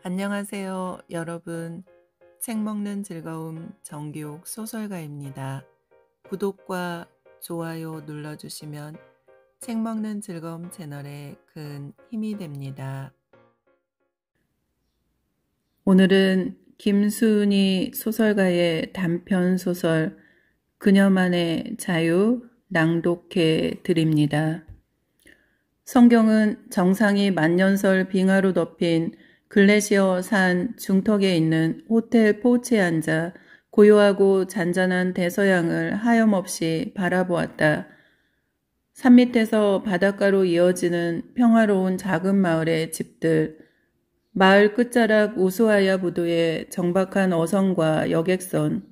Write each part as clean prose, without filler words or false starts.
안녕하세요, 여러분. 책 먹는 즐거움 정기욱 소설가입니다. 구독과 좋아요 눌러주시면 책 먹는 즐거움 채널에 큰 힘이 됩니다. 오늘은 김수은이 소설가의 단편 소설 그녀만의 자유 낭독해 드립니다. 성경은 정상이 만년설 빙하로 덮인 글래시어 산 중턱에 있는 호텔 포치에 앉아 고요하고 잔잔한 대서양을 하염없이 바라보았다. 산 밑에서 바닷가로 이어지는 평화로운 작은 마을의 집들, 마을 끝자락 우수하야 부두의 정박한 어선과 여객선,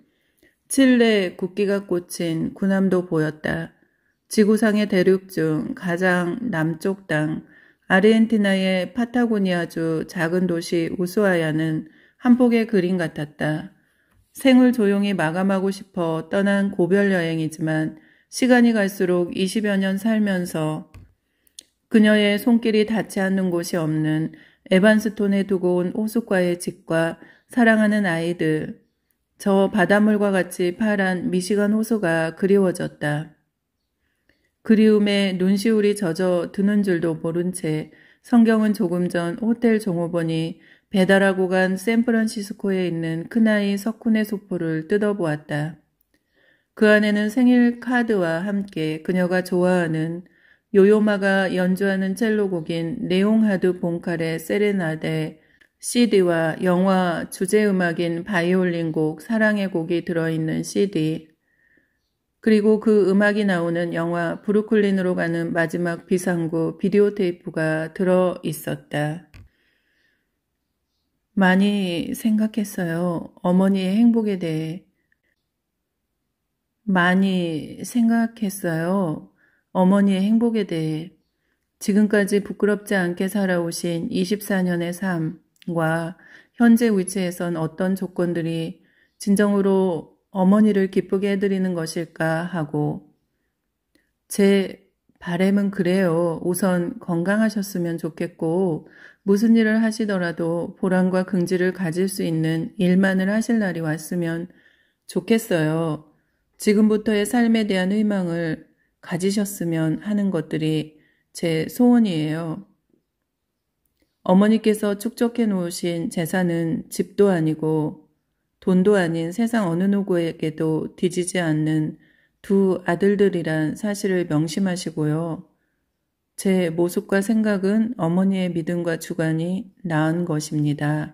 칠레 국기가 꽂힌 군함도 보였다. 지구상의 대륙 중 가장 남쪽 땅, 아르헨티나의 파타고니아주 작은 도시 우수아야는 한 폭의 그림 같았다. 생을 조용히 마감하고 싶어 떠난 고별 여행이지만 시간이 갈수록 20여 년 살면서 그녀의 손길이 닿지 않는 곳이 없는 에반스톤에 두고 온 호숫가의 집과 사랑하는 아이들, 저 바닷물과 같이 파란 미시간 호수가 그리워졌다. 그리움에 눈시울이 젖어 드는 줄도 모른 채 성경은 조금 전 호텔 종업원이 배달하고 간 샌프란시스코에 있는 큰아이 석훈의 소포를 뜯어보았다. 그 안에는 생일 카드와 함께 그녀가 좋아하는 요요마가 연주하는 첼로곡인 네옹하드 봉칼의 세레나데, CD와 영화 주제음악인 바이올린 곡 사랑의 곡이 들어있는 CD, 그리고 그 음악이 나오는 영화 브루클린으로 가는 마지막 비상구 비디오 테이프가 들어 있었다. 많이 생각했어요. 어머니의 행복에 대해. 많이 생각했어요. 어머니의 행복에 대해. 지금까지 부끄럽지 않게 살아오신 24년의 삶과 현재 위치에선 어떤 조건들이 진정으로 어머니를 기쁘게 해드리는 것일까 하고, 제 바람은 그래요. 우선 건강하셨으면 좋겠고 무슨 일을 하시더라도 보람과 긍지를 가질 수 있는 일만을 하실 날이 왔으면 좋겠어요. 지금부터의 삶에 대한 희망을 가지셨으면 하는 것들이 제 소원이에요. 어머니께서 축적해 놓으신 재산은 집도 아니고 돈도 아닌 세상 어느 누구에게도 뒤지지 않는 두 아들들이란 사실을 명심하시고요. 제 모습과 생각은 어머니의 믿음과 주관이 낳은 것입니다.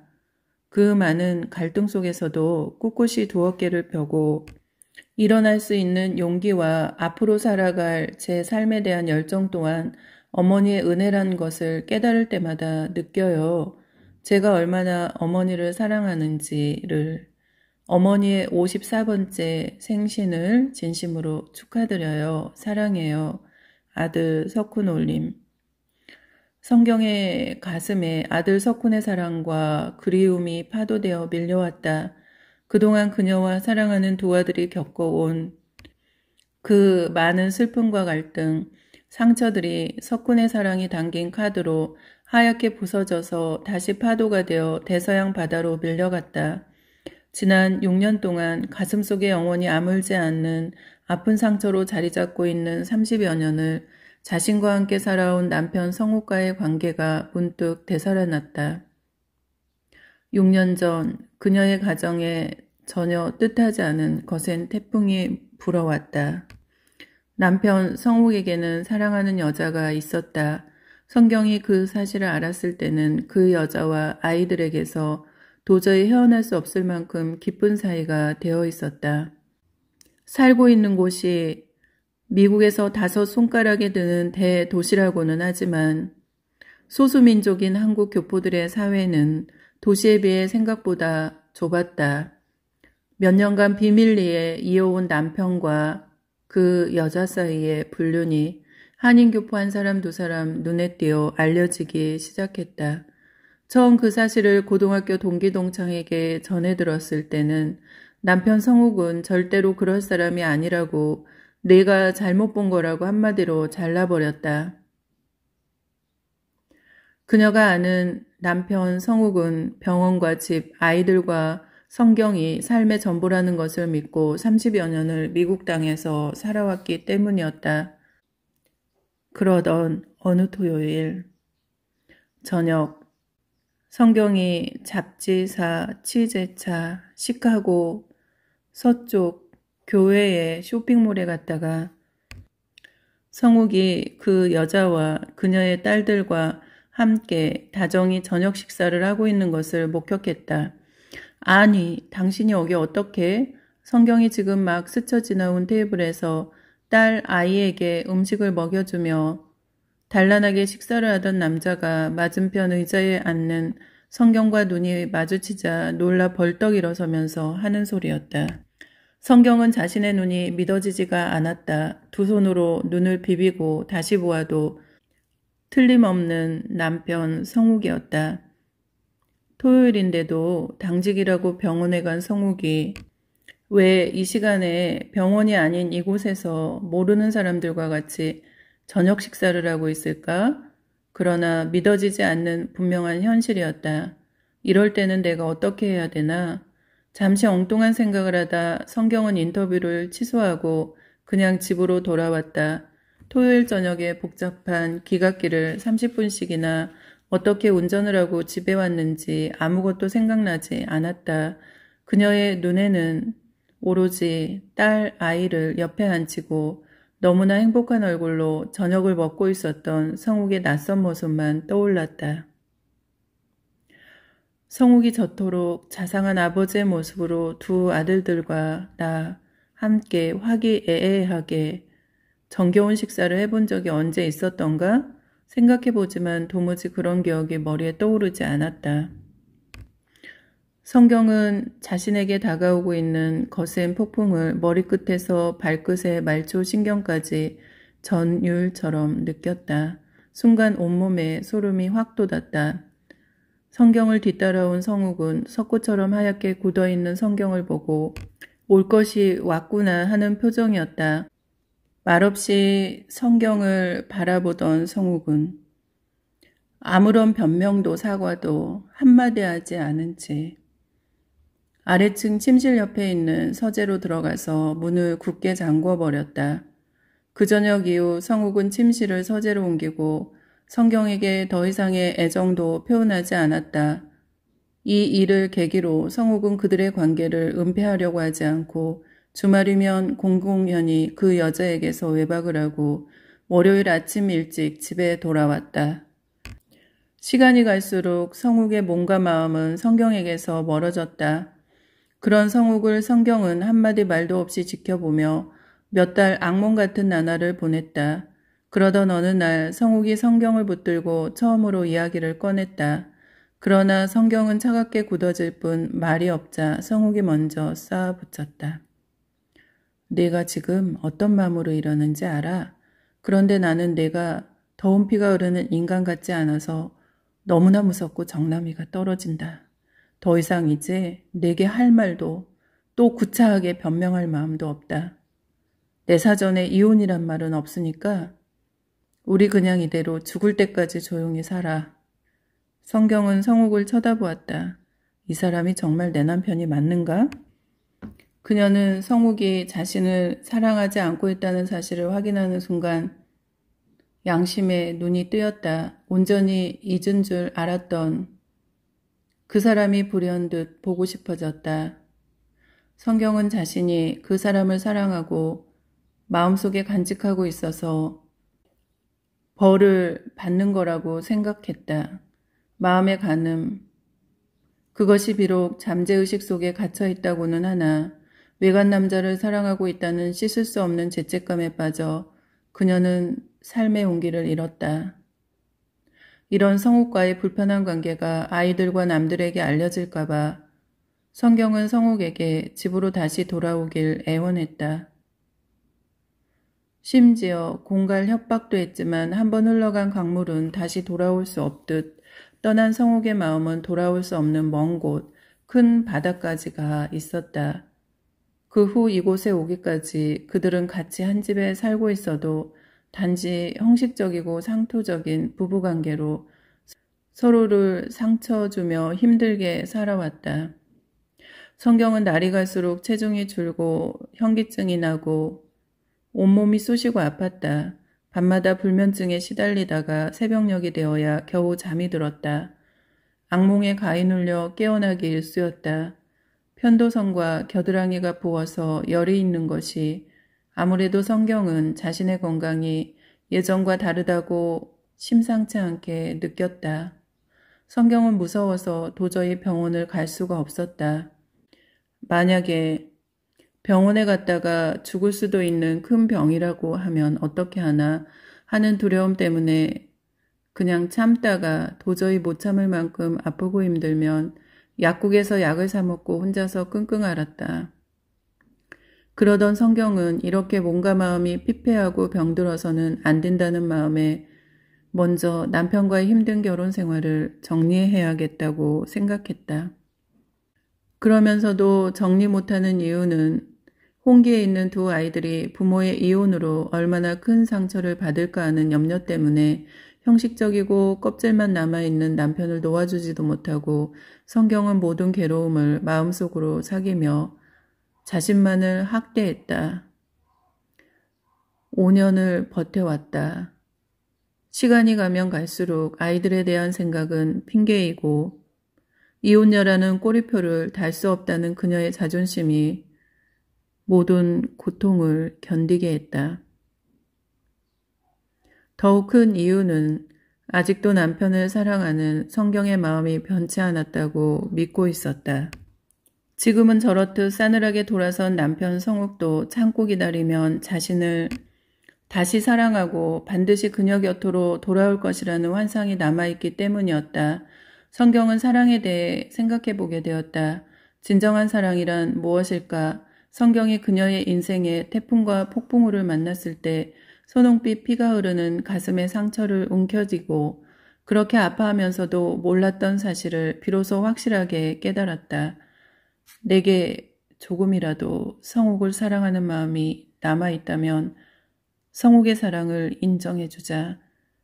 그 많은 갈등 속에서도 꿋꿋이 두어깨를 펴고 일어날 수 있는 용기와 앞으로 살아갈 제 삶에 대한 열정 또한 어머니의 은혜란 것을 깨달을 때마다 느껴요. 제가 얼마나 어머니를 사랑하는지를. 어머니의 54번째 생신을 진심으로 축하드려요. 사랑해요. 아들 석훈 올림. 성경의 가슴에 아들 석훈의 사랑과 그리움이 파도되어 밀려왔다. 그동안 그녀와 사랑하는 두 아들이 겪어온 그 많은 슬픔과 갈등, 상처들이 석훈의 사랑이 담긴 카드로 하얗게 부서져서 다시 파도가 되어 대서양 바다로 밀려갔다. 지난 6년 동안 가슴속에 영원히 아물지 않는 아픈 상처로 자리 잡고 있는 30여 년을 자신과 함께 살아온 남편 성욱과의 관계가 문득 되살아났다. 6년 전 그녀의 가정에 전혀 뜻하지 않은 거센 태풍이 불어왔다. 남편 성욱에게는 사랑하는 여자가 있었다. 성경이 그 사실을 알았을 때는 그 여자와 아이들에게서 도저히 헤어날 수 없을 만큼 깊은 사이가 되어 있었다. 살고 있는 곳이 미국에서 5손가락에 드는 대도시라고는 하지만 소수민족인 한국 교포들의 사회는 도시에 비해 생각보다 좁았다. 몇 년간 비밀리에 이어온 남편과 그 여자 사이의 불륜이 한인교포 한 사람 두 사람 눈에 띄어 알려지기 시작했다. 처음 그 사실을 고등학교 동기 동창에게 전해 들었을 때는 남편 성욱은 절대로 그럴 사람이 아니라고 내가 잘못 본 거라고 한마디로 잘라버렸다. 그녀가 아는 남편 성욱은 병원과 집, 아이들과 성경이 삶의 전부라는 것을 믿고 30여 년을 미국 땅에서 살아왔기 때문이었다. 그러던 어느 토요일 저녁, 성경이 잡지사, 취재차, 시카고 서쪽 교회의 쇼핑몰에 갔다가 성욱이 그 여자와 그녀의 딸들과 함께 다정히 저녁 식사를 하고 있는 것을 목격했다. 아니, 당신이 여기 어떻게? 성경이 지금 막 스쳐 지나온 테이블에서 딸 아이에게 음식을 먹여주며 단란하게 식사를 하던 남자가 맞은편 의자에 앉는 성경과 눈이 마주치자 놀라 벌떡 일어서면서 하는 소리였다. 성경은 자신의 눈이 믿어지지가 않았다. 두 손으로 눈을 비비고 다시 보아도 틀림없는 남편 성욱이었다. 토요일인데도 당직이라고 병원에 간 성욱이 왜 이 시간에 병원이 아닌 이곳에서 모르는 사람들과 같이 저녁 식사를 하고 있을까? 그러나 믿어지지 않는 분명한 현실이었다. 이럴 때는 내가 어떻게 해야 되나? 잠시 엉뚱한 생각을 하다 성경은 인터뷰를 취소하고 그냥 집으로 돌아왔다. 토요일 저녁에 복잡한 기각기를 30분씩이나 어떻게 운전을 하고 집에 왔는지 아무것도 생각나지 않았다. 그녀의 눈에는 오로지 딸 아이를 옆에 앉히고 너무나 행복한 얼굴로 저녁을 먹고 있었던 성욱의 낯선 모습만 떠올랐다. 성욱이 저토록 자상한 아버지의 모습으로 두 아들들과 나 함께 화기애애하게 정겨운 식사를 해본 적이 언제 있었던가? 생각해보지만 도무지 그런 기억이 머리에 떠오르지 않았다. 성경은 자신에게 다가오고 있는 거센 폭풍을 머리끝에서 발끝의 말초 신경까지 전율처럼 느꼈다. 순간 온몸에 소름이 확 돋았다. 성경을 뒤따라온 성욱은 석고처럼 하얗게 굳어있는 성경을 보고 올 것이 왔구나 하는 표정이었다. 말없이 성경을 바라보던 성욱은 아무런 변명도 사과도 한마디 하지 않은 채 아래층 침실 옆에 있는 서재로 들어가서 문을 굳게 잠궈버렸다. 그 저녁 이후 성욱은 침실을 서재로 옮기고 성경에게 더 이상의 애정도 표현하지 않았다. 이 일을 계기로 성욱은 그들의 관계를 은폐하려고 하지 않고 주말이면 공공연히 그 여자에게서 외박을 하고 월요일 아침 일찍 집에 돌아왔다. 시간이 갈수록 성욱의 몸과 마음은 성경에게서 멀어졌다. 그런 성욱을 성경은 한마디 말도 없이 지켜보며 몇 달 악몽 같은 나날을 보냈다. 그러던 어느 날 성욱이 성경을 붙들고 처음으로 이야기를 꺼냈다. 그러나 성경은 차갑게 굳어질 뿐 말이 없자 성욱이 먼저 쌓아붙였다. 네가 지금 어떤 마음으로 이러는지 알아? 그런데 나는 내가 더운 피가 흐르는 인간 같지 않아서 너무나 무섭고 정나미가 떨어진다. 더 이상 이제 내게 할 말도 또 구차하게 변명할 마음도 없다. 내 사전에 이혼이란 말은 없으니까 우리 그냥 이대로 죽을 때까지 조용히 살아. 성경은 성욱을 쳐다보았다. 이 사람이 정말 내 남편이 맞는가? 그녀는 성욱이 자신을 사랑하지 않고 있다는 사실을 확인하는 순간 양심에 눈이 뜨였다. 온전히 잊은 줄 알았던 그 사람이 불현듯 보고 싶어졌다. 성경은 자신이 그 사람을 사랑하고 마음속에 간직하고 있어서 벌을 받는 거라고 생각했다. 마음의 간음. 그것이 비록 잠재의식 속에 갇혀 있다고는 하나 외간 남자를 사랑하고 있다는 씻을 수 없는 죄책감에 빠져 그녀는 삶의 온기를 잃었다. 이런 성욱과의 불편한 관계가 아이들과 남들에게 알려질까봐 성경은 성욱에게 집으로 다시 돌아오길 애원했다. 심지어 공갈 협박도 했지만 한번 흘러간 강물은 다시 돌아올 수 없듯 떠난 성욱의 마음은 돌아올 수 없는 먼 곳, 큰 바다까지가 있었다. 그 후 이곳에 오기까지 그들은 같이 한 집에 살고 있어도 단지 형식적이고 상투적인 부부관계로 서로를 상처 주며 힘들게 살아왔다. 성경은 날이 갈수록 체중이 줄고 현기증이 나고 온몸이 쑤시고 아팠다. 밤마다 불면증에 시달리다가 새벽녘이 되어야 겨우 잠이 들었다. 악몽에 가위 눌려 깨어나기 일쑤였다. 편도선과 겨드랑이가 부어서 열이 있는 것이 아무래도 성경은 자신의 건강이 예전과 다르다고 심상치 않게 느꼈다. 성경은 무서워서 도저히 병원을 갈 수가 없었다. 만약에 병원에 갔다가 죽을 수도 있는 큰 병이라고 하면 어떻게 하나 하는 두려움 때문에 그냥 참다가 도저히 못 참을 만큼 아프고 힘들면 약국에서 약을 사 먹고 혼자서 끙끙 앓았다. 그러던 성경은 이렇게 몸과 마음이 피폐하고 병들어서는 안 된다는 마음에 먼저 남편과의 힘든 결혼 생활을 정리해야겠다고 생각했다. 그러면서도 정리 못하는 이유는 홍기에 있는 두 아이들이 부모의 이혼으로 얼마나 큰 상처를 받을까 하는 염려 때문에 형식적이고 껍질만 남아있는 남편을 놓아주지도 못하고 성경은 모든 괴로움을 마음속으로 사귀며 자신만을 학대했다. 5년을 버텨왔다. 시간이 가면 갈수록 아이들에 대한 생각은 핑계이고 이혼녀라는 꼬리표를 달 수 없다는 그녀의 자존심이 모든 고통을 견디게 했다. 더욱 큰 이유는 아직도 남편을 사랑하는 성경의 마음이 변치 않았다고 믿고 있었다. 지금은 저렇듯 싸늘하게 돌아선 남편 성욱도 참고 기다리면 자신을 다시 사랑하고 반드시 그녀 곁으로 돌아올 것이라는 환상이 남아있기 때문이었다. 성경은 사랑에 대해 생각해보게 되었다. 진정한 사랑이란 무엇일까? 성경이 그녀의 인생에 태풍과 폭풍우를 만났을 때 소농빛 피가 흐르는 가슴의 상처를 움켜쥐고 그렇게 아파하면서도 몰랐던 사실을 비로소 확실하게 깨달았다. 내게 조금이라도 성욱을 사랑하는 마음이 남아있다면 성욱의 사랑을 인정해주자.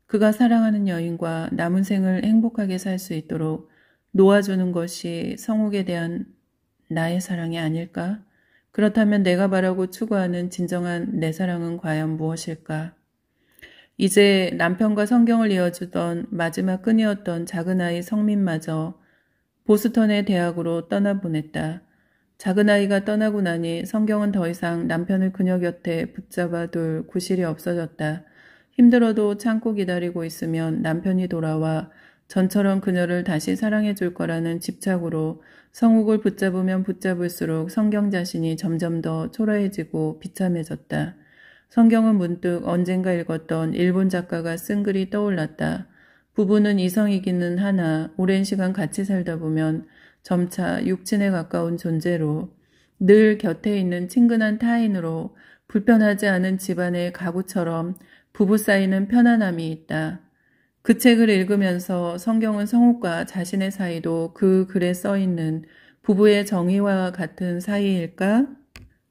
그가 사랑하는 여인과 남은 생을 행복하게 살 수 있도록 놓아주는 것이 성욱에 대한 나의 사랑이 아닐까? 그렇다면 내가 바라고 추구하는 진정한 내 사랑은 과연 무엇일까? 이제 남편과 성경을 이어주던 마지막 끈이었던 작은아이 성민마저 보스턴의 대학으로 떠나보냈다. 작은아이가 떠나고 나니 성경은 더 이상 남편을 그녀 곁에 붙잡아둘 구실이 없어졌다. 힘들어도 참고 기다리고 있으면 남편이 돌아와 전처럼 그녀를 다시 사랑해 줄 거라는 집착으로 성욱을 붙잡으면 붙잡을수록 성경 자신이 점점 더 초라해지고 비참해졌다. 성경은 문득 언젠가 읽었던 일본 작가가 쓴 글이 떠올랐다. 부부는 이성이기는 하나 오랜 시간 같이 살다 보면 점차 육친에 가까운 존재로 늘 곁에 있는 친근한 타인으로 불편하지 않은 집안의 가구처럼 부부 사이는 편안함이 있다. 그 책을 읽으면서 성경은 성욱과 자신의 사이도 그 글에 써있는 부부의 정의와 같은 사이일까?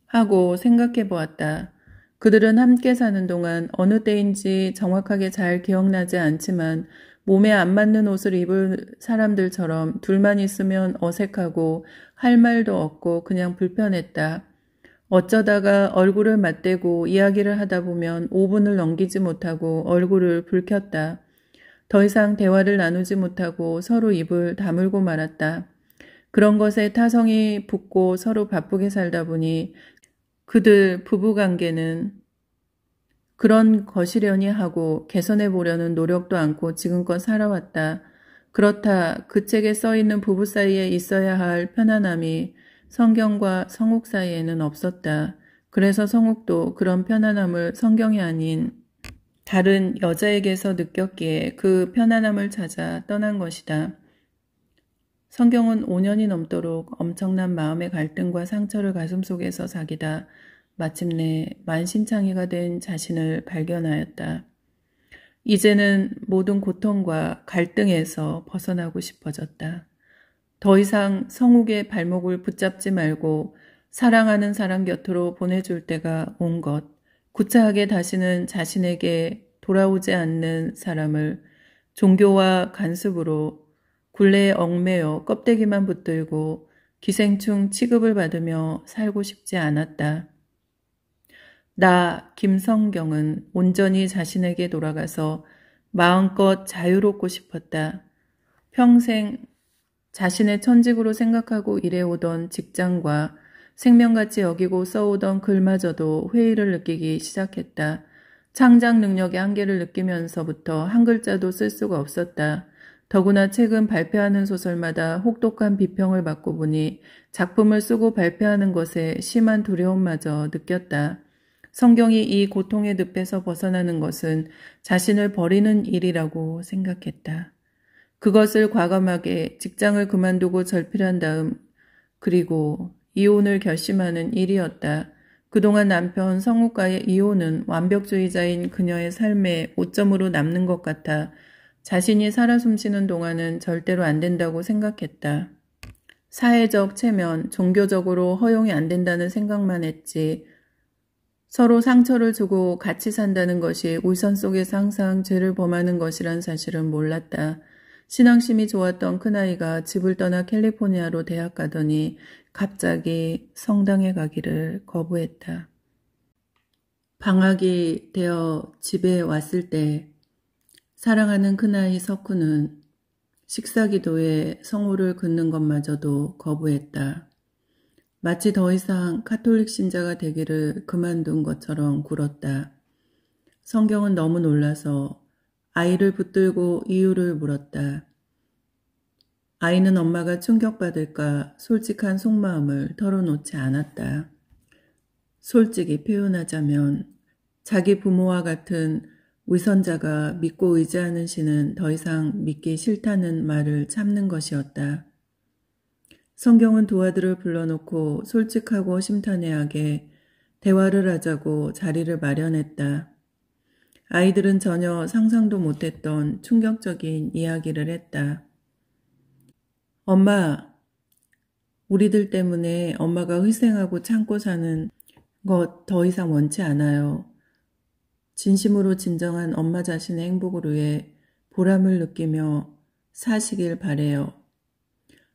하고 생각해 보았다. 그들은 함께 사는 동안 어느 때인지 정확하게 잘 기억나지 않지만 몸에 안 맞는 옷을 입을 사람들처럼 둘만 있으면 어색하고 할 말도 없고 그냥 불편했다. 어쩌다가 얼굴을 맞대고 이야기를 하다 보면 5분을 넘기지 못하고 얼굴을 붉혔다. 더 이상 대화를 나누지 못하고 서로 입을 다물고 말았다. 그런 것에 타성이 붙고 서로 바쁘게 살다 보니 그들 부부관계는 그런 것이려니 하고 개선해 보려는 노력도 않고 지금껏 살아왔다. 그렇다 그 책에 써있는 부부 사이에 있어야 할 편안함이 성경과 성욱 사이에는 없었다. 그래서 성욱도 그런 편안함을 성경이 아닌 다른 여자에게서 느꼈기에 그 편안함을 찾아 떠난 것이다. 성경은 5년이 넘도록 엄청난 마음의 갈등과 상처를 가슴속에서 사귀다 마침내 만신창이가 된 자신을 발견하였다. 이제는 모든 고통과 갈등에서 벗어나고 싶어졌다. 더 이상 성욱의 발목을 붙잡지 말고 사랑하는 사람 곁으로 보내줄 때가 온 것. 구차하게 다시는 자신에게 돌아오지 않는 사람을 종교와 간습으로 굴레에 얽매여 껍데기만 붙들고 기생충 취급을 받으며 살고 싶지 않았다. 나 김성경은 온전히 자신에게 돌아가서 마음껏 자유롭고 싶었다. 평생 자신의 천직으로 생각하고 일해오던 직장과 생명같이 여기고 써오던 글마저도 회의를 느끼기 시작했다. 창작 능력의 한계를 느끼면서부터 한 글자도 쓸 수가 없었다. 더구나 최근 발표하는 소설마다 혹독한 비평을 받고 보니 작품을 쓰고 발표하는 것에 심한 두려움마저 느꼈다. 성경이 이 고통의 늪에서 벗어나는 것은 자신을 버리는 일이라고 생각했다. 그것을 과감하게 직장을 그만두고 절필한 다음 그리고 이혼을 결심하는 일이었다. 그동안 남편 성욱과의 이혼은 완벽주의자인 그녀의 삶의 오점으로 남는 것 같아 자신이 살아 숨쉬는 동안은 절대로 안 된다고 생각했다. 사회적 체면, 종교적으로 허용이 안 된다는 생각만 했지. 서로 상처를 주고 같이 산다는 것이 울산 속에서 항상 죄를 범하는 것이란 사실은 몰랐다. 신앙심이 좋았던 큰아이가 집을 떠나 캘리포니아로 대학 가더니 갑자기 성당에 가기를 거부했다. 방학이 되어 집에 왔을 때 사랑하는 큰아이 석훈은 식사기도에 성호를 긋는 것마저도 거부했다. 마치 더 이상 카톨릭 신자가 되기를 그만둔 것처럼 굴었다. 성경은 너무 놀라서 아이를 붙들고 이유를 물었다. 아이는 엄마가 충격받을까 솔직한 속마음을 털어놓지 않았다. 솔직히 표현하자면 자기 부모와 같은 위선자가 믿고 의지하는 신은 더 이상 믿기 싫다는 말을 참는 것이었다. 성경은 두 아들을 불러놓고 솔직하고 심탄회하게 대화를 하자고 자리를 마련했다. 아이들은 전혀 상상도 못했던 충격적인 이야기를 했다. 엄마, 우리들 때문에 엄마가 희생하고 참고 사는 것 더 이상 원치 않아요. 진심으로 진정한 엄마 자신의 행복을 위해 보람을 느끼며 사시길 바래요.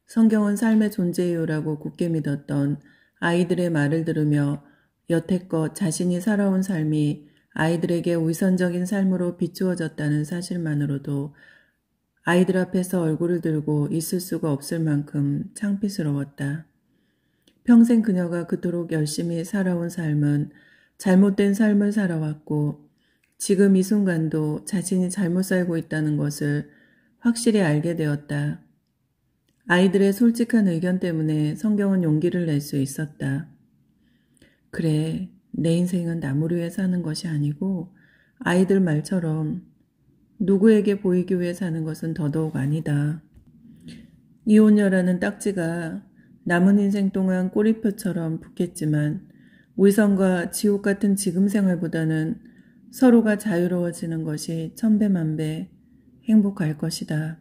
성경은 삶의 존재 이유라고 굳게 믿었던 아이들의 말을 들으며 여태껏 자신이 살아온 삶이 아이들에게 위선적인 삶으로 비추어졌다는 사실만으로도 아이들 앞에서 얼굴을 들고 있을 수가 없을 만큼 창피스러웠다. 평생 그녀가 그토록 열심히 살아온 삶은 잘못된 삶을 살아왔고 지금 이 순간도 자신이 잘못 살고 있다는 것을 확실히 알게 되었다. 아이들의 솔직한 의견 때문에 성경은 용기를 낼 수 있었다. 그래, 내 인생은 남을 위해 사는 것이 아니고 아이들 말처럼 누구에게 보이기 위해 사는 것은 더더욱 아니다. 이혼녀라는 딱지가 남은 인생 동안 꼬리표처럼 붙겠지만 위선과 지옥 같은 지금 생활보다는 서로가 자유로워지는 것이 천배만배 행복할 것이다.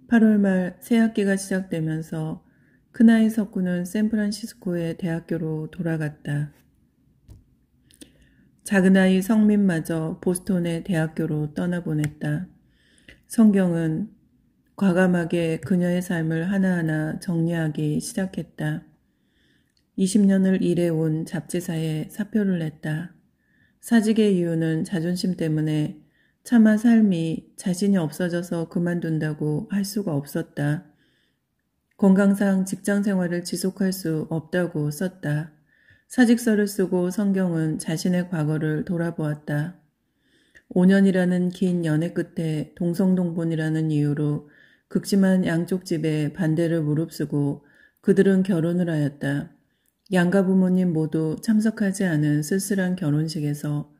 8월 말 새학기가 시작되면서 큰아이 석구는 샌프란시스코의 대학교로 돌아갔다. 작은아이 성민마저 보스톤의 대학교로 떠나보냈다. 성경은 과감하게 그녀의 삶을 하나하나 정리하기 시작했다. 20년을 일해온 잡지사에 사표를 냈다. 사직의 이유는 자존심 때문에 차마 삶이 자신이 없어져서 그만둔다고 할 수가 없었다. 건강상 직장 생활을 지속할 수 없다고 썼다. 사직서를 쓰고 성경은 자신의 과거를 돌아보았다. 5년이라는 긴 연애 끝에 동성동본이라는 이유로 극심한 양쪽 집에 반대를 무릅쓰고 그들은 결혼을 하였다. 양가 부모님 모두 참석하지 않은 쓸쓸한 결혼식에서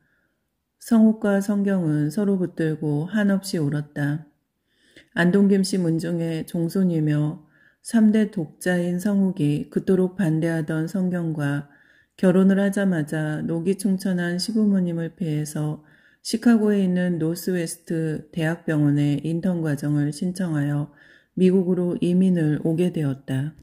성욱과 성경은 서로 붙들고 한없이 울었다. 안동김 씨 문중의 종손이며 3대 독자인 성욱이 그토록 반대하던 성경과 결혼을 하자마자 녹이 충천한 시부모님을 피해서 시카고에 있는 노스웨스트 대학병원에 인턴 과정을 신청하여 미국으로 이민을 오게 되었다.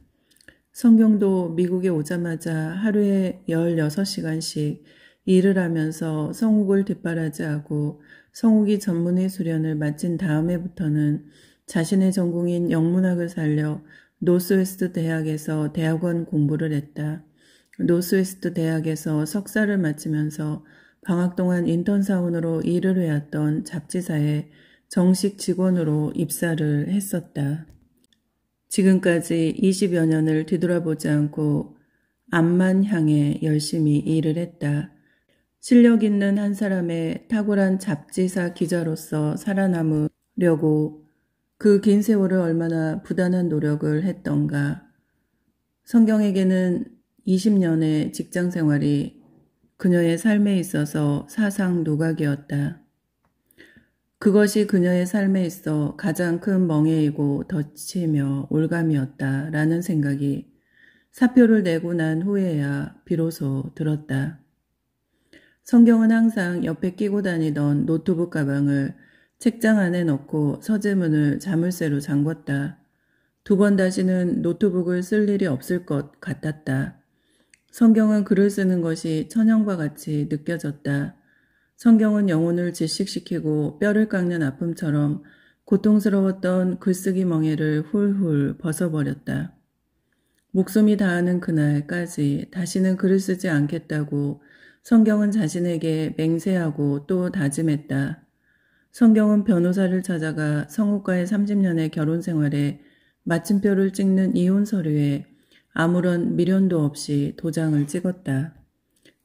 성경도 미국에 오자마자 하루에 16시간씩 일을 하면서 성욱을 뒷바라지하고 성우기 전문의 수련을 마친 다음 해부터는 자신의 전공인 영문학을 살려 노스웨스트 대학에서 대학원 공부를 했다. 노스웨스트 대학에서 석사를 마치면서 방학 동안 인턴 사원으로 일을 해왔던 잡지사에 정식 직원으로 입사를 했었다. 지금까지 20여 년을 뒤돌아보지 않고 앞만 향해 열심히 일을 했다. 실력 있는 한 사람의 탁월한 잡지사 기자로서 살아남으려고 그 긴 세월을 얼마나 부단한 노력을 했던가. 성경에게는 20년의 직장 생활이 그녀의 삶에 있어서 사상 누각이었다. 그것이 그녀의 삶에 있어 가장 큰 멍해이고 덫이며 올감이었다라는 생각이 사표를 내고 난 후에야 비로소 들었다. 성경은 항상 옆에 끼고 다니던 노트북 가방을 책장 안에 넣고 서재문을 자물쇠로 잠궜다. 두 번 다시는 노트북을 쓸 일이 없을 것 같았다. 성경은 글을 쓰는 것이 천연과 같이 느껴졌다. 성경은 영혼을 질식시키고 뼈를 깎는 아픔처럼 고통스러웠던 글쓰기 멍에를 훌훌 벗어버렸다. 목숨이 다하는 그날까지 다시는 글을 쓰지 않겠다고 성경은 자신에게 맹세하고 또 다짐했다. 성경은 변호사를 찾아가 성우과의 30년의 결혼 생활에 마침표를 찍는 이혼 서류에 아무런 미련도 없이 도장을 찍었다.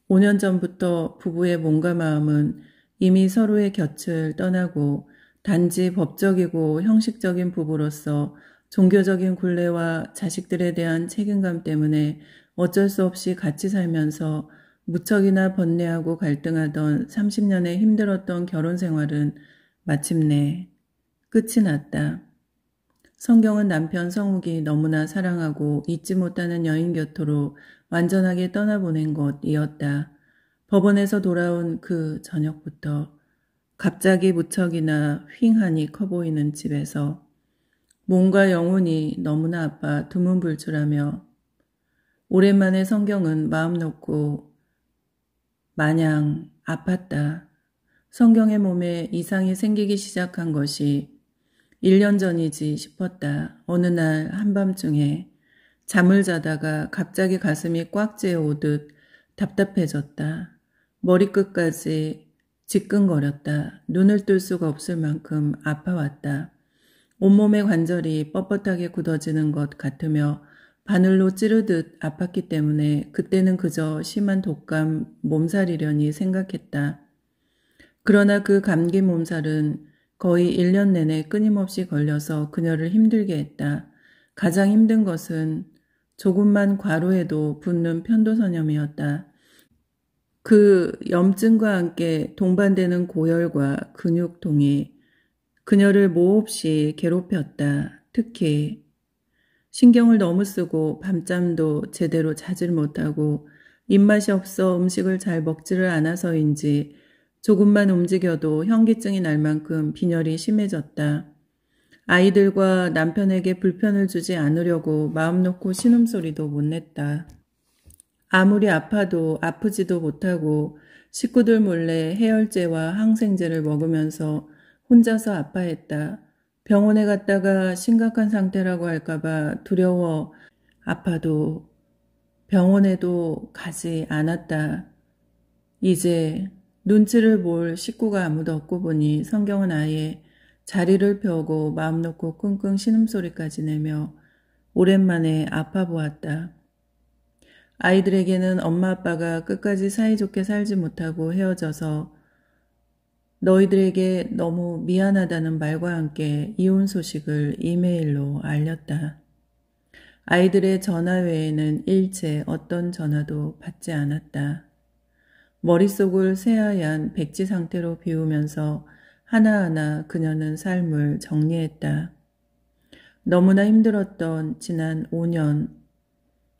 5년 전부터 부부의 몸과 마음은 이미 서로의 곁을 떠나고 단지 법적이고 형식적인 부부로서 종교적인 굴레와 자식들에 대한 책임감 때문에 어쩔 수 없이 같이 살면서 무척이나 번뇌하고 갈등하던 30년의 힘들었던 결혼 생활은 마침내 끝이 났다. 성경은 남편 성욱이 너무나 사랑하고 잊지 못하는 여인 곁으로 완전하게 떠나보낸 것이었다. 법원에서 돌아온 그 저녁부터 갑자기 무척이나 휑하니 커 보이는 집에서 몸과 영혼이 너무나 아파 두문불출하며 오랜만에 성경은 마음 놓고 마냥 아팠다. 성경의 몸에 이상이 생기기 시작한 것이 1년 전이지 싶었다. 어느 날 한밤중에 잠을 자다가 갑자기 가슴이 꽉 쬐어오듯 답답해졌다. 머리끝까지 지끈거렸다. 눈을 뜰 수가 없을 만큼 아파왔다. 온몸의 관절이 뻣뻣하게 굳어지는 것 같으며 바늘로 찌르듯 아팠기 때문에 그때는 그저 심한 독감 몸살이려니 생각했다. 그러나 그 감기 몸살은 거의 1년 내내 끊임없이 걸려서 그녀를 힘들게 했다. 가장 힘든 것은 조금만 과로해도 붓는 편도선염이었다. 그 염증과 함께 동반되는 고열과 근육통이 그녀를 몹시 괴롭혔다. 특히 신경을 너무 쓰고 밤잠도 제대로 자질 못하고 입맛이 없어 음식을 잘 먹지를 않아서인지 조금만 움직여도 현기증이 날 만큼 빈혈이 심해졌다. 아이들과 남편에게 불편을 주지 않으려고 마음 놓고 신음소리도 못 냈다. 아무리 아파도 아프지도 못하고 식구들 몰래 해열제와 항생제를 먹으면서 혼자서 아파했다. 병원에 갔다가 심각한 상태라고 할까봐 두려워 아파도 병원에도 가지 않았다. 이제 눈치를 볼 식구가 아무도 없고 보니 성경은 아예 자리를 펴고 마음 놓고 끙끙 신음소리까지 내며 오랜만에 아파 보았다. 아이들에게는 엄마 아빠가 끝까지 사이좋게 살지 못하고 헤어져서 너희들에게 너무 미안하다는 말과 함께 이혼 소식을 이메일로 알렸다. 아이들의 전화 외에는 일체 어떤 전화도 받지 않았다. 머릿속을 새하얀 백지 상태로 비우면서 하나하나 그녀는 삶을 정리했다. 너무나 힘들었던 지난 5년,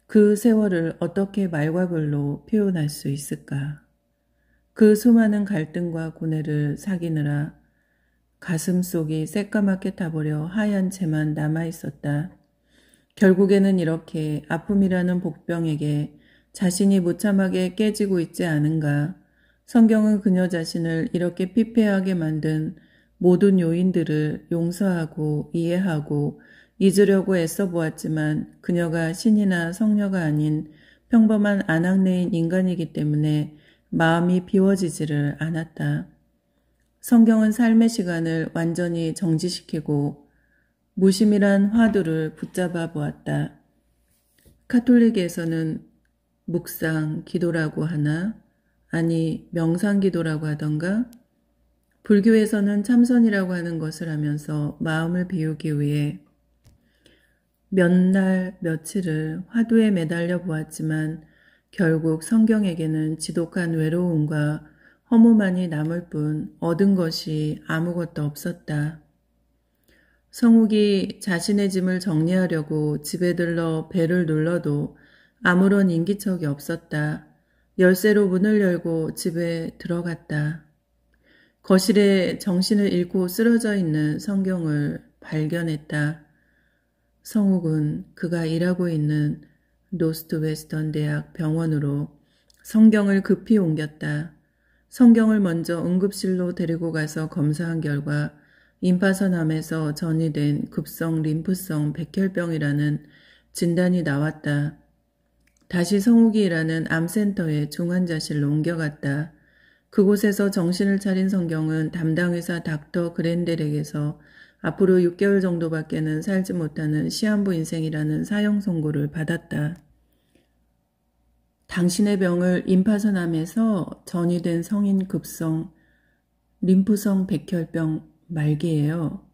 그 세월을 어떻게 말과 글로 표현할 수 있을까? 그 수많은 갈등과 고뇌를 사귀느라 가슴 속이 새까맣게 타버려 하얀 채만 남아있었다. 결국에는 이렇게 아픔이라는 복병에게 자신이 무참하게 깨지고 있지 않은가. 성경은 그녀 자신을 이렇게 피폐하게 만든 모든 요인들을 용서하고 이해하고 잊으려고 애써 보았지만 그녀가 신이나 성녀가 아닌 평범한 아낙네인 인간이기 때문에 마음이 비워지지를 않았다. 성경은 삶의 시간을 완전히 정지시키고 무심이란 화두를 붙잡아 보았다. 카톨릭에서는 묵상 기도라고 하나? 아니 명상 기도라고 하던가? 불교에서는 참선이라고 하는 것을 하면서 마음을 비우기 위해 몇 날 며칠을 화두에 매달려 보았지만 결국 성경에게는 지독한 외로움과 허무만이 남을 뿐 얻은 것이 아무것도 없었다. 성욱이 자신의 짐을 정리하려고 집에 들러 벨을 눌러도 아무런 인기척이 없었다. 열쇠로 문을 열고 집에 들어갔다. 거실에 정신을 잃고 쓰러져 있는 성경을 발견했다. 성욱은 그가 일하고 있는 노스트웨스턴 대학 병원으로 성경을 급히 옮겼다. 성경을 먼저 응급실로 데리고 가서 검사한 결과 임파선암에서 전이된 급성 림프성 백혈병이라는 진단이 나왔다. 다시 성욱이 일하는 암센터에 중환자실로 옮겨갔다. 그곳에서 정신을 차린 성경은 담당 의사 닥터 그랜델에게서 앞으로 6개월 정도밖에는 살지 못하는 시한부 인생이라는 사형 선고를 받았다. 당신의 병을 임파선암에서 전이된 성인 급성 림프성 백혈병 말기예요.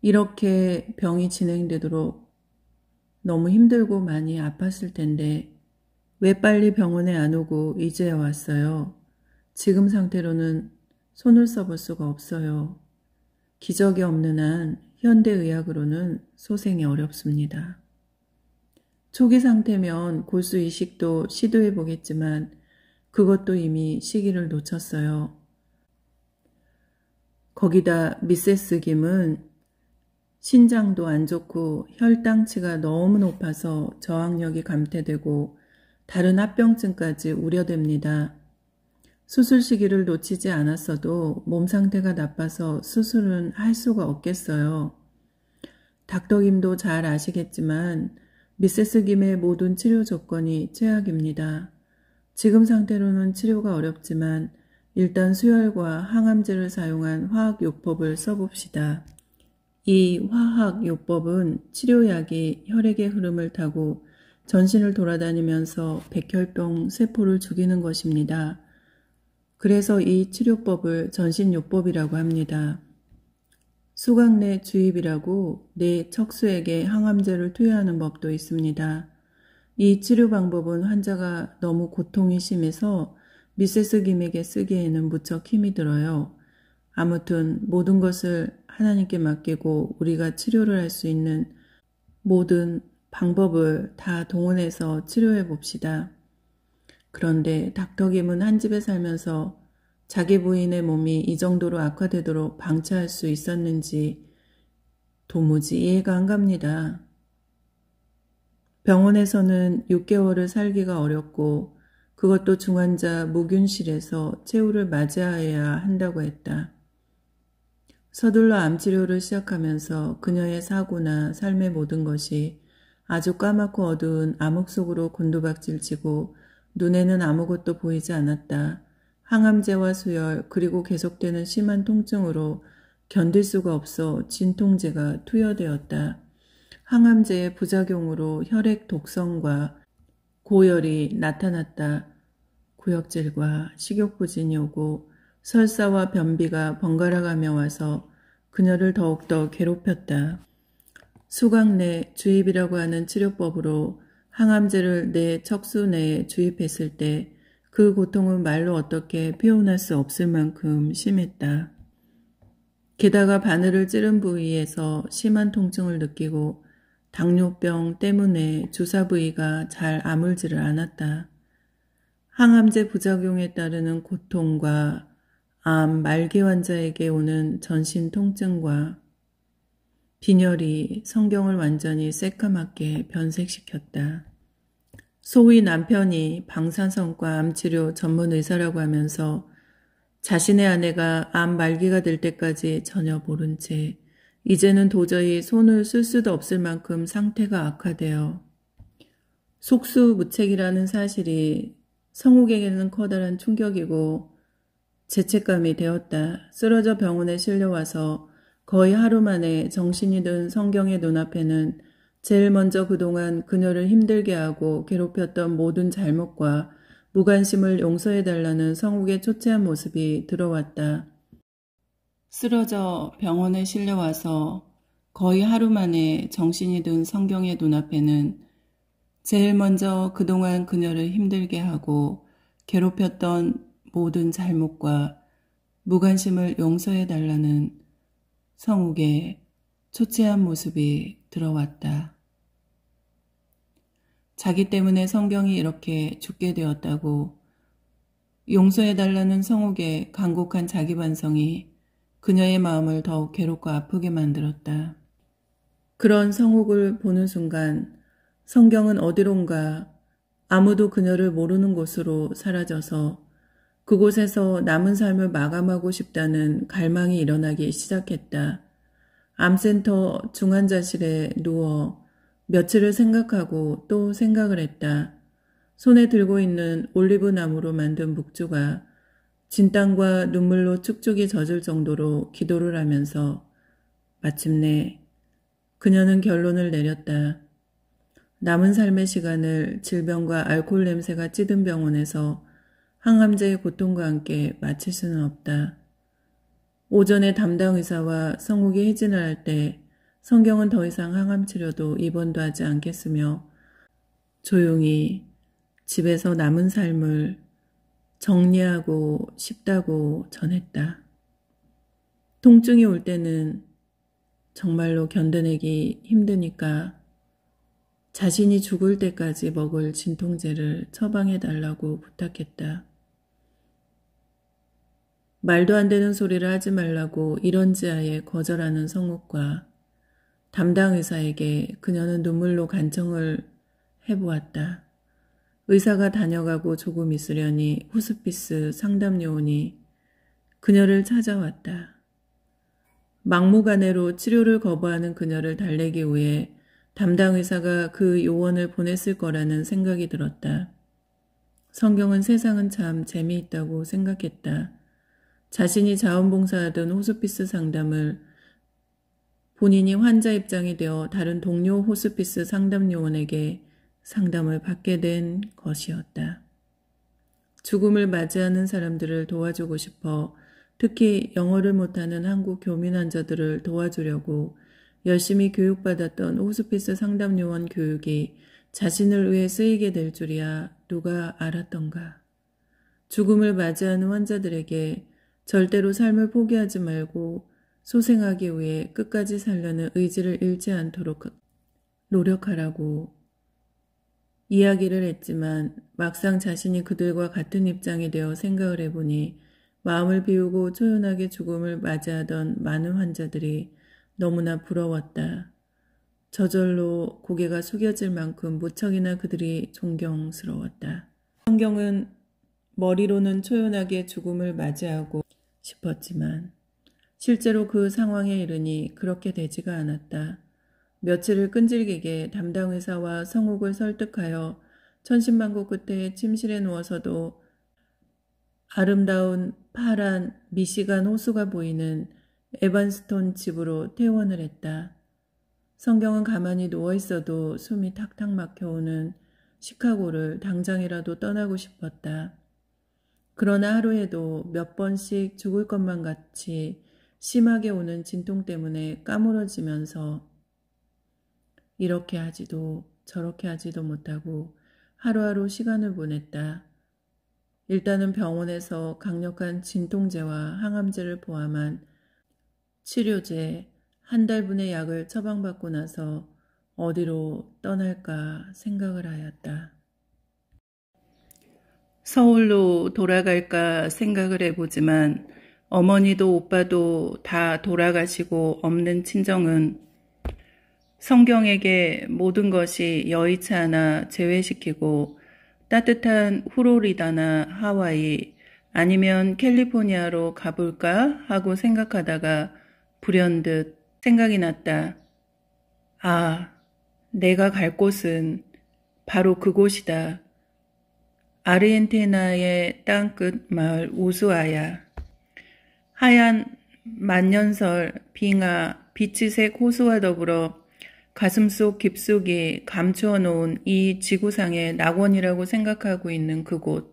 이렇게 병이 진행되도록 너무 힘들고 많이 아팠을 텐데 왜 빨리 병원에 안 오고 이제야 왔어요. 지금 상태로는 손을 써볼 수가 없어요. 기적이 없는 한 현대의학으로는 소생이 어렵습니다. 초기 상태면 골수 이식도 시도해 보겠지만 그것도 이미 시기를 놓쳤어요. 거기다 미세스 김은 신장도 안 좋고 혈당치가 너무 높아서 저항력이 감퇴되고 다른 합병증까지 우려됩니다. 수술 시기를 놓치지 않았어도 몸 상태가 나빠서 수술은 할 수가 없겠어요. 닥터 김도 잘 아시겠지만 미세스 김의 모든 치료 조건이 최악입니다. 지금 상태로는 치료가 어렵지만 일단 수혈과 항암제를 사용한 화학요법을 써봅시다. 이 화학요법은 치료약이 혈액의 흐름을 타고 전신을 돌아다니면서 백혈병 세포를 죽이는 것입니다. 그래서 이 치료법을 전신요법이라고 합니다. 수강내 주입이라고 뇌 척수에게 항암제를 투여하는 법도 있습니다. 이 치료 방법은 환자가 너무 고통이 심해서 미세스 김에게 쓰기에는 무척 힘이 들어요. 아무튼 모든 것을 하나님께 맡기고 우리가 치료를 할 수 있는 모든 방법을 다 동원해서 치료해 봅시다. 그런데 닥터 김은 한 집에 살면서 자기 부인의 몸이 이 정도로 악화되도록 방치할 수 있었는지 도무지 이해가 안 갑니다. 병원에서는 6개월을 살기가 어렵고 그것도 중환자 무균실에서 최후를 맞이해야 한다고 했다. 서둘러 암치료를 시작하면서 그녀의 사고나 삶의 모든 것이 아주 까맣고 어두운 암흑 속으로 곤두박질치고 눈에는 아무것도 보이지 않았다. 항암제와 수혈 그리고 계속되는 심한 통증으로 견딜 수가 없어 진통제가 투여되었다. 항암제의 부작용으로 혈액 독성과 고열이 나타났다. 구역질과 식욕부진이 오고 설사와 변비가 번갈아가며 와서 그녀를 더욱더 괴롭혔다. 수강내 주입이라고 하는 치료법으로 항암제를 내 척수 내에 주입했을 때 그 고통은 말로 어떻게 표현할 수 없을 만큼 심했다. 게다가 바늘을 찌른 부위에서 심한 통증을 느끼고 당뇨병 때문에 주사 부위가 잘 아물지를 않았다. 항암제 부작용에 따르는 고통과 암 말기 환자에게 오는 전신 통증과 빈혈이 성경을 완전히 새까맣게 변색시켰다. 소위 남편이 방사선과 암치료 전문 의사라고 하면서 자신의 아내가 암 말기가 될 때까지 전혀 모른 채 이제는 도저히 손을 쓸 수도 없을 만큼 상태가 악화되어 속수무책이라는 사실이 성욱에게는 커다란 충격이고 죄책감이 되었다. 쓰러져 병원에 실려와서 거의 하루 만에 정신이 든 성경의 눈앞에는 제일 먼저 그동안 그녀를 힘들게 하고 괴롭혔던 모든 잘못과 무관심을 용서해달라는 성욱의 초췌한 모습이 들어왔다. 쓰러져 병원에 실려와서 거의 하루 만에 정신이 든 성경의 눈앞에는 제일 먼저 그동안 그녀를 힘들게 하고 괴롭혔던 모든 잘못과 무관심을 용서해달라는 성욱의 초췌한 모습이 들어왔다. 자기 때문에 성경이 이렇게 죽게 되었다고 용서해달라는 성욱의 간곡한 자기 반성이 그녀의 마음을 더욱 괴롭고 아프게 만들었다. 그런 성욱을 보는 순간 성경은 어디론가 아무도 그녀를 모르는 곳으로 사라져서 그곳에서 남은 삶을 마감하고 싶다는 갈망이 일어나기 시작했다. 암센터 중환자실에 누워 며칠을 생각하고 또 생각을 했다. 손에 들고 있는 올리브 나무로 만든 묵주가 진땀과 눈물로 축축이 젖을 정도로 기도를 하면서 마침내 그녀는 결론을 내렸다. 남은 삶의 시간을 질병과 알코올 냄새가 찌든 병원에서 항암제의 고통과 함께 마칠 수는 없다. 오전에 담당 의사와 성욱이 회진을 할 때 성경은 더 이상 항암 치료도 입원도 하지 않겠으며 조용히 집에서 남은 삶을 정리하고 싶다고 전했다. 통증이 올 때는 정말로 견뎌내기 힘드니까 자신이 죽을 때까지 먹을 진통제를 처방해달라고 부탁했다. 말도 안 되는 소리를 하지 말라고 이런지하에 거절하는 성욱과 담당 의사에게 그녀는 눈물로 간청을 해보았다. 의사가 다녀가고 조금 있으려니 호스피스 상담요원이 그녀를 찾아왔다. 막무가내로 치료를 거부하는 그녀를 달래기 위해 담당 의사가 그 요원을 보냈을 거라는 생각이 들었다. 성경은 세상은 참 재미있다고 생각했다. 자신이 자원봉사하던 호스피스 상담을 본인이 환자 입장이 되어 다른 동료 호스피스 상담요원에게 상담을 받게 된 것이었다. 죽음을 맞이하는 사람들을 도와주고 싶어 특히 영어를 못하는 한국 교민 환자들을 도와주려고 열심히 교육받았던 호스피스 상담요원 교육이 자신을 위해 쓰이게 될 줄이야 누가 알았던가. 죽음을 맞이하는 환자들에게 절대로 삶을 포기하지 말고 소생하기 위해 끝까지 살려는 의지를 잃지 않도록 노력하라고 이야기를 했지만 막상 자신이 그들과 같은 입장이 되어 생각을 해보니 마음을 비우고 초연하게 죽음을 맞이하던 많은 환자들이 너무나 부러웠다. 저절로 고개가 숙여질 만큼 무척이나 그들이 존경스러웠다. 성경은 머리로는 초연하게 죽음을 맞이하고 싶었지만 실제로 그 상황에 이르니 그렇게 되지가 않았다. 며칠을 끈질기게 담당 의사와 성욱을 설득하여 천신만고 끝에 침실에 누워서도 아름다운 파란 미시간 호수가 보이는 에반스톤 집으로 퇴원을 했다. 성경은 가만히 누워있어도 숨이 탁탁 막혀오는 시카고를 당장이라도 떠나고 싶었다. 그러나 하루에도 몇 번씩 죽을 것만 같이 심하게 오는 진통 때문에 까무러지면서 이렇게 하지도 저렇게 하지도 못하고 하루하루 시간을 보냈다. 일단은 병원에서 강력한 진통제와 항암제를 포함한 치료제 1달분의 약을 처방받고 나서 어디로 떠날까 생각을 하였다. 서울로 돌아갈까 생각을 해보지만 어머니도 오빠도 다 돌아가시고 없는 친정은 성경에게 모든 것이 여의치 않아 제외시키고 따뜻한 후로리다나 하와이 아니면 캘리포니아로 가볼까 하고 생각하다가 불현듯 생각이 났다. 아, 내가 갈 곳은 바로 그곳이다. 아르헨티나의 땅끝 마을 우수아야. 하얀 만년설, 빙하, 비치색 호수와 더불어 가슴속 깊숙이 감추어 놓은 이 지구상의 낙원이라고 생각하고 있는 그곳.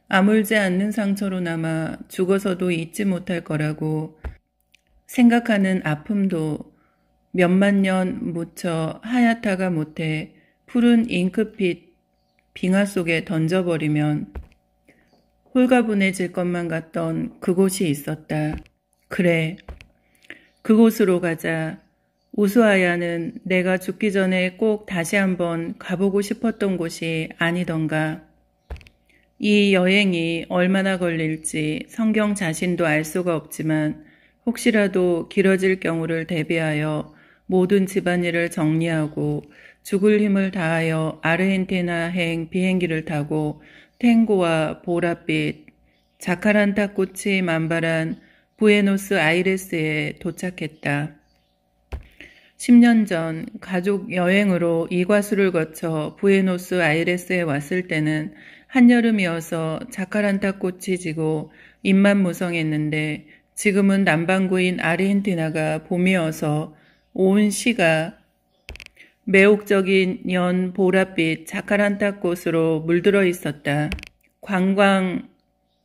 아물지 않는 상처로 남아 죽어서도 잊지 못할 거라고 생각하는 아픔도 몇만 년 묻혀 하얗다가 못해 푸른 잉크빛 빙하 속에 던져버리면 홀가분해질 것만 같던 그곳이 있었다. 그래, 그곳으로 가자. 우수아야는 내가 죽기 전에 꼭 다시 한번 가보고 싶었던 곳이 아니던가. 이 여행이 얼마나 걸릴지 성경 자신도 알 수가 없지만 혹시라도 길어질 경우를 대비하여 모든 집안일을 정리하고 죽을 힘을 다하여 아르헨티나행 비행기를 타고 탱고와 보랏빛, 자카란타 꽃이 만발한 부에노스 아이레스에 도착했다. 10년 전 가족 여행으로 이과수를 거쳐 부에노스 아이레스에 왔을 때는 한여름이어서 자카란타 꽃이 지고 잎만 무성했는데 지금은 남반구인 아르헨티나가 봄이어서 온 시가 매혹적인 연 보랏빛 자카란타 꽃으로 물들어 있었다. 관광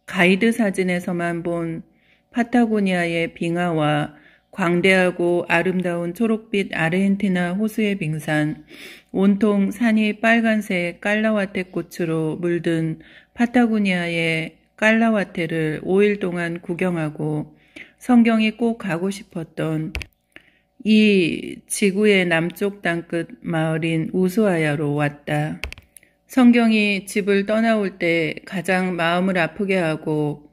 가이드 사진에서만 본 파타고니아의 빙하와 광대하고 아름다운 초록빛 아르헨티나 호수의 빙산, 온통 산이 빨간색 깔라와테 꽃으로 물든 파타고니아의 깔라와테를 5일 동안 구경하고 성경이 꼭 가고 싶었던 이 지구의 남쪽 땅끝 마을인 우수아야로 왔다. 성경이 집을 떠나올 때 가장 마음을 아프게 하고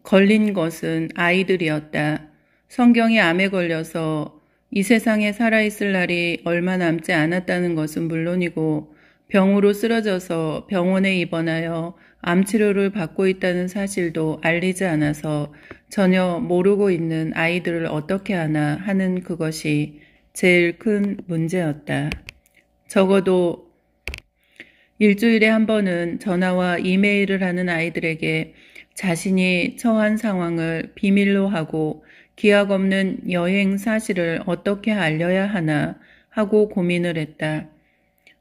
걸린 것은 아이들이었다. 성경이 암에 걸려서 이 세상에 살아있을 날이 얼마 남지 않았다는 것은 물론이고 병으로 쓰러져서 병원에 입원하여 암치료를 받고 있다는 사실도 알리지 않아서 전혀 모르고 있는 아이들을 어떻게 하나 하는 그것이 제일 큰 문제였다. 적어도 일주일에 한 번은 전화와 이메일을 하는 아이들에게 자신이 처한 상황을 비밀로 하고 기약 없는 여행 사실을 어떻게 알려야 하나 하고 고민을 했다.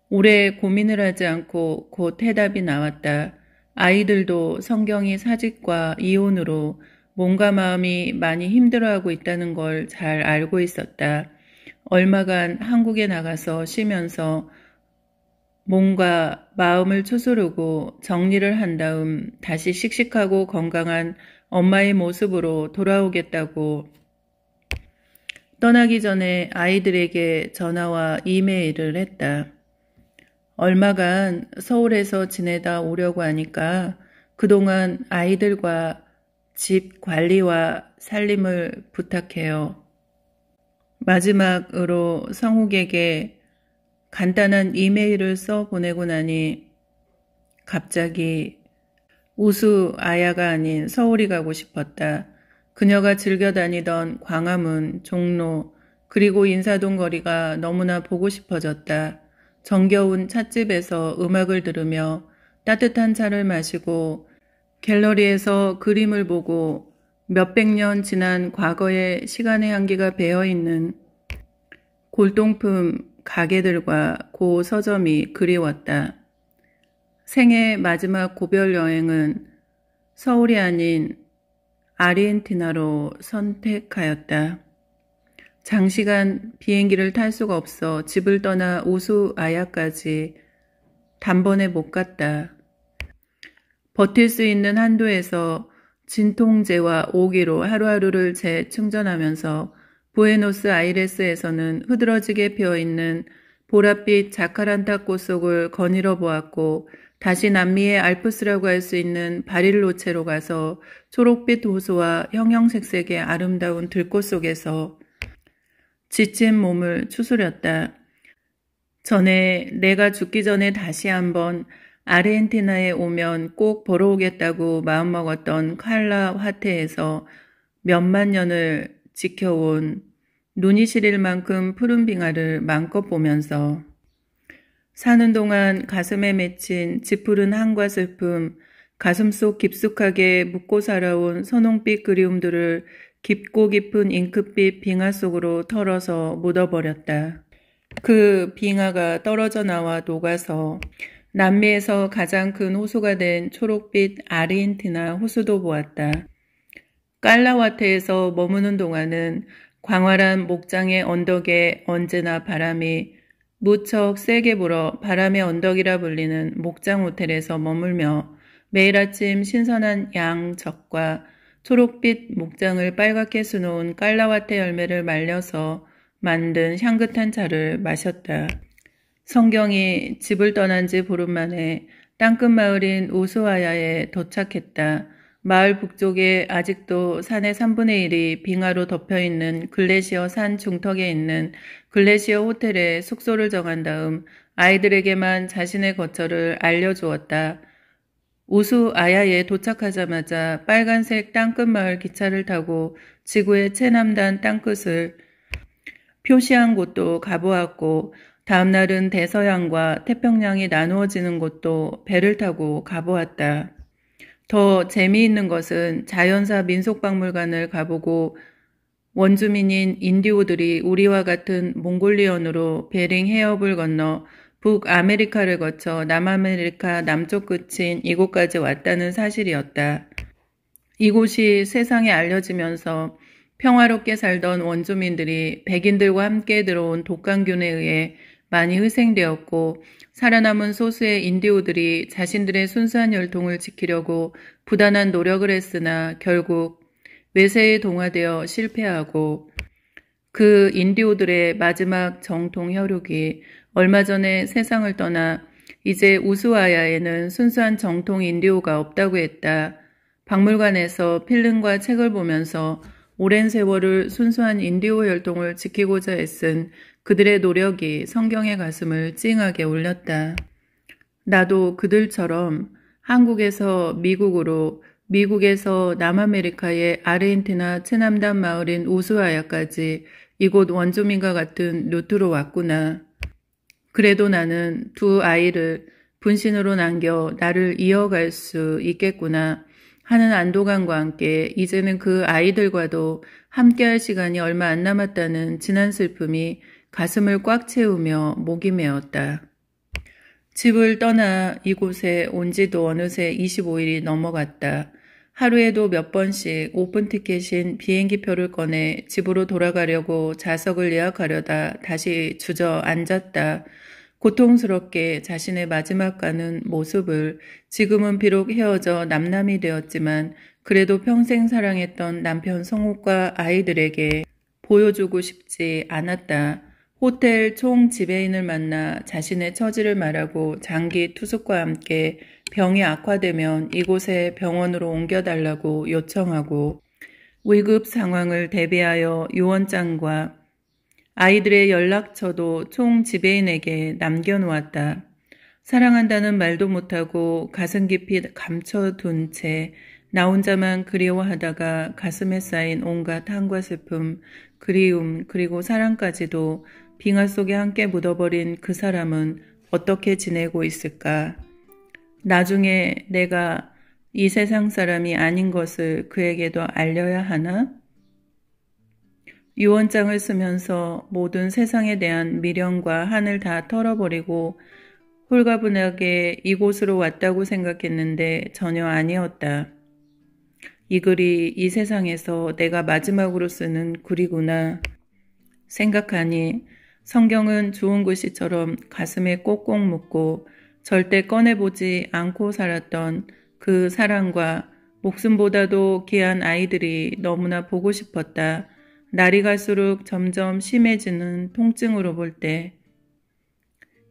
오래 고민을 하지 않고 곧 해답이 나왔다. 아이들도 성경이 사직과 이혼으로 몸과 마음이 많이 힘들어하고 있다는 걸 잘 알고 있었다. 얼마간 한국에 나가서 쉬면서 몸과 마음을 추스르고 정리를 한 다음 다시 씩씩하고 건강한 엄마의 모습으로 돌아오겠다고 떠나기 전에 아이들에게 전화와 이메일을 했다. 얼마간 서울에서 지내다 오려고 하니까 그동안 아이들과 집 관리와 살림을 부탁해요. 마지막으로 성욱에게 간단한 이메일을 써 보내고 나니 갑자기 우수아야가 아닌 서울이 가고 싶었다. 그녀가 즐겨 다니던 광화문, 종로, 그리고 인사동 거리가 너무나 보고 싶어졌다. 정겨운 찻집에서 음악을 들으며 따뜻한 차를 마시고 갤러리에서 그림을 보고 몇백 년 지난 과거의 시간의 향기가 배어있는 골동품 가게들과 고 서점이 그리웠다. 생애 마지막 고별 여행은 서울이 아닌 아르헨티나로 선택하였다. 장시간 비행기를 탈 수가 없어 집을 떠나 우수아야까지 단번에 못 갔다. 버틸 수 있는 한도에서 진통제와 오기로 하루하루를 재충전하면서 부에노스 아이레스에서는 흐드러지게 피어있는 보랏빛 자카란타 꽃 속을 거닐어 보았고 다시 남미의 알프스라고 할 수 있는 바릴로체로 가서 초록빛 호수와 형형색색의 아름다운 들꽃 속에서 지친 몸을 추스렸다. 전에 내가 죽기 전에 다시 한번 아르헨티나에 오면 꼭 보러 오겠다고 마음먹었던 칼라 화태에서 몇만 년을 지켜온 눈이 시릴 만큼 푸른 빙하를 마음껏 보면서 사는 동안 가슴에 맺힌 짙푸른 한과 슬픔, 가슴속 깊숙하게 묻고 살아온 선홍빛 그리움들을 깊고 깊은 잉크빛 빙하 속으로 털어서 묻어버렸다. 그 빙하가 떨어져 나와 녹아서 남미에서 가장 큰 호수가 된 초록빛 아르헨티나 호수도 보았다. 깔라와테에서 머무는 동안은 광활한 목장의 언덕에 언제나 바람이 무척 세게 불어 바람의 언덕이라 불리는 목장 호텔에서 머물며 매일 아침 신선한 양젓과 초록빛 목장을 빨갛게 수놓은 깔라와테 열매를 말려서 만든 향긋한 차를 마셨다. 성경이 집을 떠난 지 보름 만에 땅끝 마을인 우수아야에 도착했다. 마을 북쪽에 아직도 산의 3분의 1이 빙하로 덮여있는 글래시어 산 중턱에 있는 글래시어 호텔에 숙소를 정한 다음 아이들에게만 자신의 거처를 알려주었다. 우수아야에 도착하자마자 빨간색 땅끝 마을 기차를 타고 지구의 최남단 땅끝을 표시한 곳도 가보았고 다음 날은 대서양과 태평양이 나누어지는 곳도 배를 타고 가보았다. 더 재미있는 것은 자연사 민속박물관을 가보고 원주민인 인디오들이 우리와 같은 몽골리언으로 베링 해협을 건너 북아메리카를 거쳐 남아메리카 남쪽 끝인 이곳까지 왔다는 사실이었다. 이곳이 세상에 알려지면서 평화롭게 살던 원주민들이 백인들과 함께 들어온 독감균에 의해 많이 희생되었고 살아남은 소수의 인디오들이 자신들의 순수한 혈통을 지키려고 부단한 노력을 했으나 결국 외세에 동화되어 실패하고 그 인디오들의 마지막 정통 혈육이 얼마 전에 세상을 떠나 이제 우수아야에는 순수한 정통 인디오가 없다고 했다. 박물관에서 필름과 책을 보면서 오랜 세월을 순수한 인디오 혈통을 지키고자 애쓴 그들의 노력이 성경의 가슴을 찡하게 울렸다. 나도 그들처럼 한국에서 미국으로, 미국에서 남아메리카의 아르헨티나 최남단 마을인 우수아야까지 이곳 원주민과 같은 루트로 왔구나. 그래도 나는 두 아이를 분신으로 남겨 나를 이어갈 수 있겠구나 하는 안도감과 함께 이제는 그 아이들과도 함께할 시간이 얼마 안 남았다는 진한 슬픔이 가슴을 꽉 채우며 목이 메었다. 집을 떠나 이곳에 온 지도 어느새 25일이 넘어갔다. 하루에도 몇 번씩 오픈 티켓인 비행기표를 꺼내 집으로 돌아가려고 좌석을 예약하려다 다시 주저앉았다. 고통스럽게 자신의 마지막 가는 모습을 지금은 비록 헤어져 남남이 되었지만 그래도 평생 사랑했던 남편 성욱과 아이들에게 보여주고 싶지 않았다. 호텔 총 지배인을 만나 자신의 처지를 말하고 장기 투숙과 함께 병이 악화되면 이곳에 병원으로 옮겨달라고 요청하고 위급 상황을 대비하여 유언장과 아이들의 연락처도 총 지배인에게 남겨놓았다. 사랑한다는 말도 못하고 가슴 깊이 감춰둔 채 나 혼자만 그리워하다가 가슴에 쌓인 온갖 한과 슬픔, 그리움 그리고 사랑까지도 빙하 속에 함께 묻어버린 그 사람은 어떻게 지내고 있을까? 나중에 내가 이 세상 사람이 아닌 것을 그에게도 알려야 하나? 유언장을 쓰면서 모든 세상에 대한 미련과 한을 다 털어버리고 홀가분하게 이곳으로 왔다고 생각했는데 전혀 아니었다. 이 글이 이 세상에서 내가 마지막으로 쓰는 글이구나 생각하니 성경은 좋은 글씨처럼 가슴에 꼭꼭 묻고 절대 꺼내보지 않고 살았던 그 사랑과 목숨보다도 귀한 아이들이 너무나 보고 싶었다. 날이 갈수록 점점 심해지는 통증으로 볼 때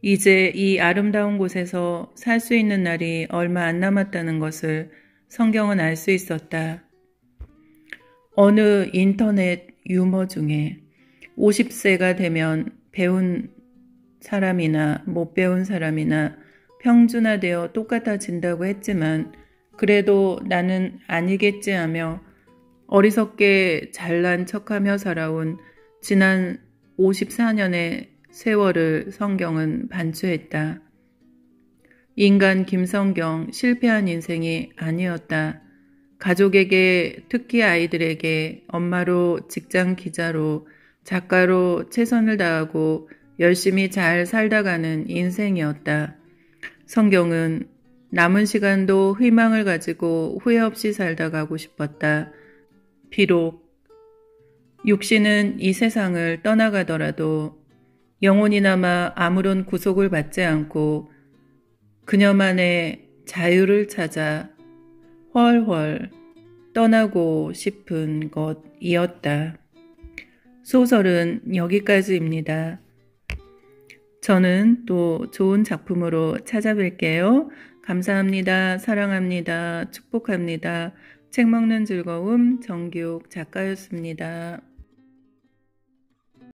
이제 이 아름다운 곳에서 살 수 있는 날이 얼마 안 남았다는 것을 성경은 알 수 있었다. 어느 인터넷 유머 중에 50세가 되면 배운 사람이나 못 배운 사람이나 평준화되어 똑같아진다고 했지만 그래도 나는 아니겠지 하며 어리석게 잘난 척하며 살아온 지난 54년의 세월을 성경은 반추했다. 인간 김성경 실패한 인생이 아니었다. 가족에게, 특히 아이들에게 엄마로, 직장 기자로, 작가로 최선을 다하고 열심히 잘 살다가는 인생이었다. 성경은 남은 시간도 희망을 가지고 후회 없이 살다 가고 싶었다. 비록 육신은 이 세상을 떠나가더라도 영혼이 남아 아무런 구속을 받지 않고 그녀만의 자유를 찾아 훨훨 떠나고 싶은 것이었다. 소설은 여기까지입니다. 저는 또 좋은 작품으로 찾아뵐게요. 감사합니다. 사랑합니다. 축복합니다. 책 먹는 즐거움 정기욱 작가였습니다.